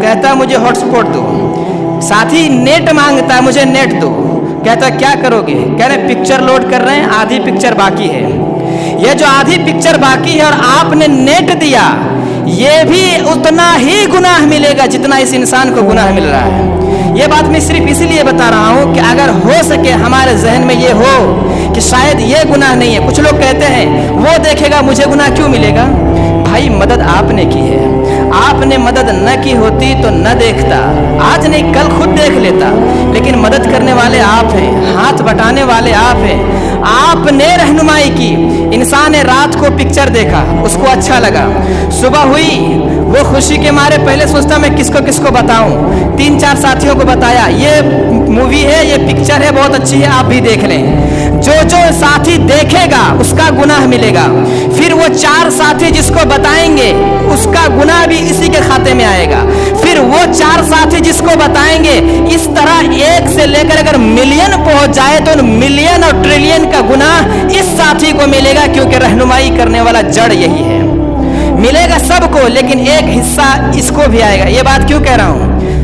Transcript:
कहता मुझे हॉटस्पॉट दो, साथी नेट मांगता है मुझे नेट दो, कहता क्या करोगे, कह रहे पिक्चर लोड कर रहे हैं, आधी पिक्चर बाकी है। ये जो आधी पिक्चर बाकी है और आपने नेट दिया, ये भी उतना ही गुनाह मिलेगा जितना इस इंसान को गुनाह मिल रहा है। ये बात मैं सिर्फ इसलिए बता रहा हूँ कि अगर हो सके हमारे जहन में ये हो कि शायद ये गुनाह नहीं है। कुछ लोग कहते हैं वो देखेगा मुझे गुनाह क्यों मिलेगा। भाई मदद आपने की है, आपने मदद न की होती तो न देखता, आज नहीं कल खुद देख लेता, लेकिन मदद करने वाले आप हैं, हाथ बटाने वाले आप हैं, आपने रहनुमाई की। इंसान ने रात को पिक्चर देखा, उसको अच्छा लगा, सुबह हुई वो खुशी के मारे पहले सोचता मैं किसको किसको बताऊं, 3-4 साथियों को बताया ये मूवी है, ये पिक्चर है, बहुत अच्छी है, आप भी देख लें। जो जो साथी देखेगा उसका गुनाह मिलेगा, फिर वो 4 साथी जिसको बताएंगे उसका गुनाह भी इसी के खाते में आएगा, फिर वो 4 साथी जिसको बताएंगे। इस तरह 1 से लेकर अगर मिलियन पहुंच जाए तो मिलियन और ट्रिलियन का गुनाह इस साथी को मिलेगा, क्योंकि रहनुमाई करने वाला जड़ यही है। मिलेगा सबको, लेकिन एक हिस्सा इसको भी आएगा। ये बात क्यों कह रहा हूं,